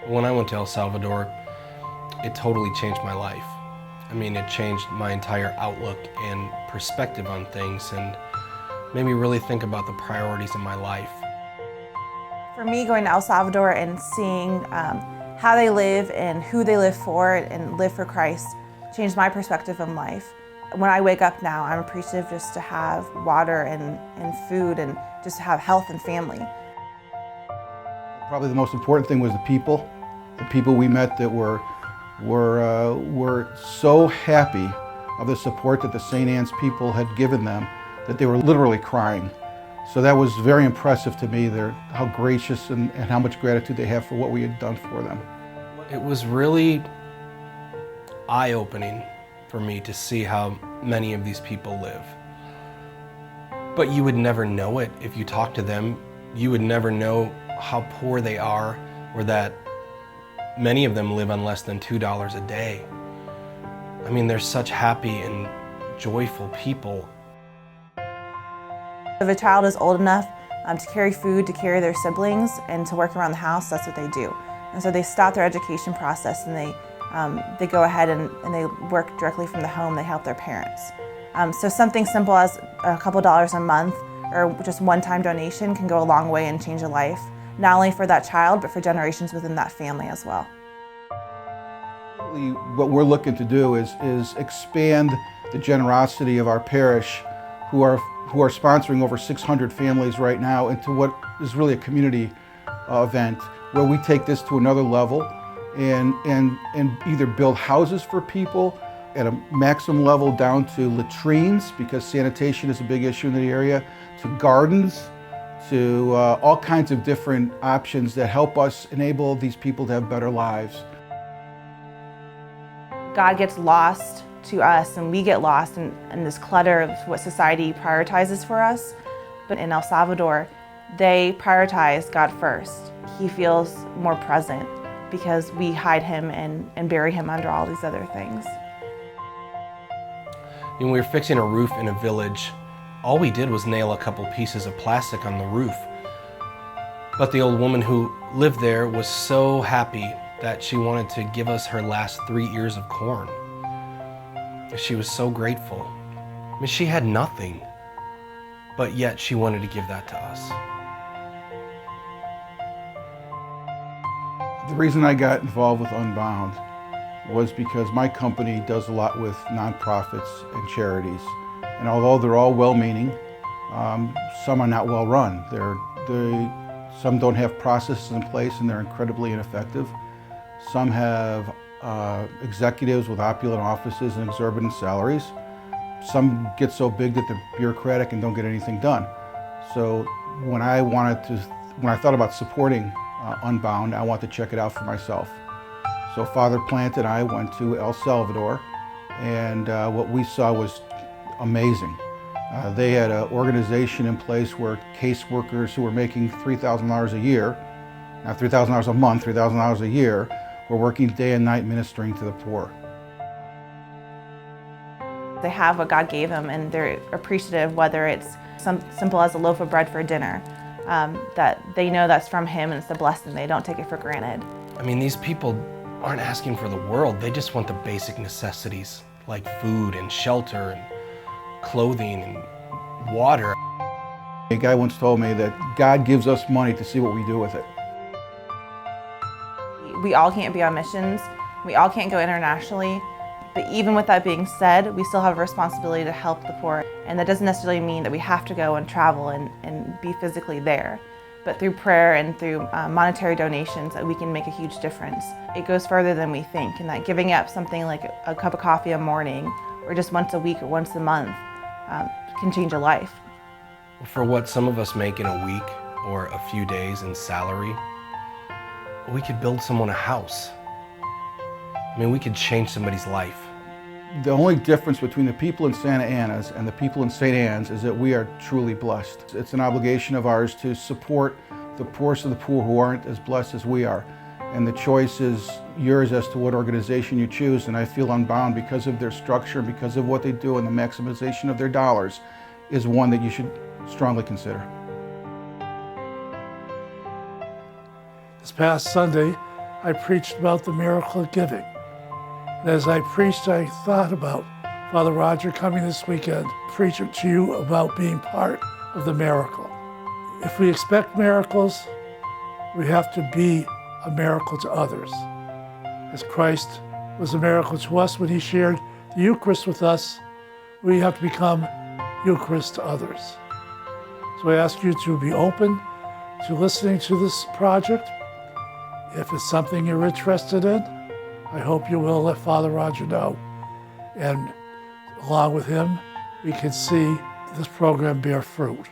When I went to El Salvador, it totally changed my life. I mean, it changed my entire outlook and perspective on things and made me really think about the priorities in my life. For me, going to El Salvador and seeing how they live and who they live for and live for Christ changed my perspective on life. When I wake up now, I'm appreciative just to have water and food and just to have health and family. Probably the most important thing was the people we met that were so happy of the support that the St. Anne's people had given them that they were literally crying. So that was very impressive to me, how gracious and how much gratitude they have for what we had done for them. It was really eye-opening for me to see how many of these people live. But you would never know it if you talked to them. You would never know how poor they are, or that many of them live on less than $2 a day. I mean, they're such happy and joyful people. If a child is old enough to carry food, to carry their siblings, and to work around the house, that's what they do. And so they stop their education process and they go ahead and they work directly from the home. They help their parents. So something simple as a couple dollars a month or just one-time donation can go a long way and change a life, not only for that child, but for generations within that family as well. What we're looking to do is expand the generosity of our parish, who are sponsoring over 600 families right now, into what is really a community event where we take this to another level and either build houses for people at a maximum level down to latrines, because sanitation is a big issue in the area, to gardens, to all kinds of different options that help us enable these people to have better lives. God gets lost to us and we get lost in this clutter of what society prioritizes for us. But in El Salvador, they prioritize God first. He feels more present because we hide him and bury him under all these other things. When we were fixing a roof in a village, all we did was nail a couple pieces of plastic on the roof. But the old woman who lived there was so happy that she wanted to give us her last 3 ears of corn. She was so grateful. I mean, she had nothing, but yet she wanted to give that to us. The reason I got involved with Unbound was because my company does a lot with nonprofits and charities. And although they're all well-meaning, some are not well-run. Some don't have processes in place and they're incredibly ineffective. Some have executives with opulent offices and exorbitant salaries. Some get so big that they're bureaucratic and don't get anything done. So when I thought about supporting Unbound, I wanted to check it out for myself. So Father Plant and I went to El Salvador, and what we saw was amazing. They had an organization in place where caseworkers who were making $3,000 a year, not $3,000 a month, $3,000 a year, were working day and night ministering to the poor. They have what God gave them and they're appreciative, whether it's simple as a loaf of bread for dinner, that they know that's from him and it's a blessing. They don't take it for granted. I mean, these people aren't asking for the world. They just want the basic necessities like food and shelter and clothing and water. A guy once told me that God gives us money to see what we do with it. We all can't be on missions. We all can't go internationally. But even with that being said, we still have a responsibility to help the poor. And that doesn't necessarily mean that we have to go and travel and be physically there. But through prayer and through monetary donations, that we can make a huge difference. It goes further than we think, and that giving up something like a cup of coffee a morning, or just once a week or once a month, can change a life. For what some of us make in a week or a few days in salary, we could build someone a house. I mean, we could change somebody's life. The only difference between the people in Santa Ana's and the people in St. Anne's is that we are truly blessed. It's an obligation of ours to support the poorest of the poor who aren't as blessed as we are. And the choice is yours as to what organization you choose. And I feel Unbound, because of their structure, because of what they do and the maximization of their dollars, is one that you should strongly consider. This past Sunday, I preached about the miracle of giving. And as I preached, I thought about Father Roger coming this weekend, preaching to you about being part of the miracle. If we expect miracles, we have to be a miracle to others. As Christ was a miracle to us when he shared the Eucharist with us, we have to become Eucharist to others. So I ask you to be open to listening to this project. If it's something you're interested in, I hope you will let Father Roger know. And along with him, we can see this program bear fruit.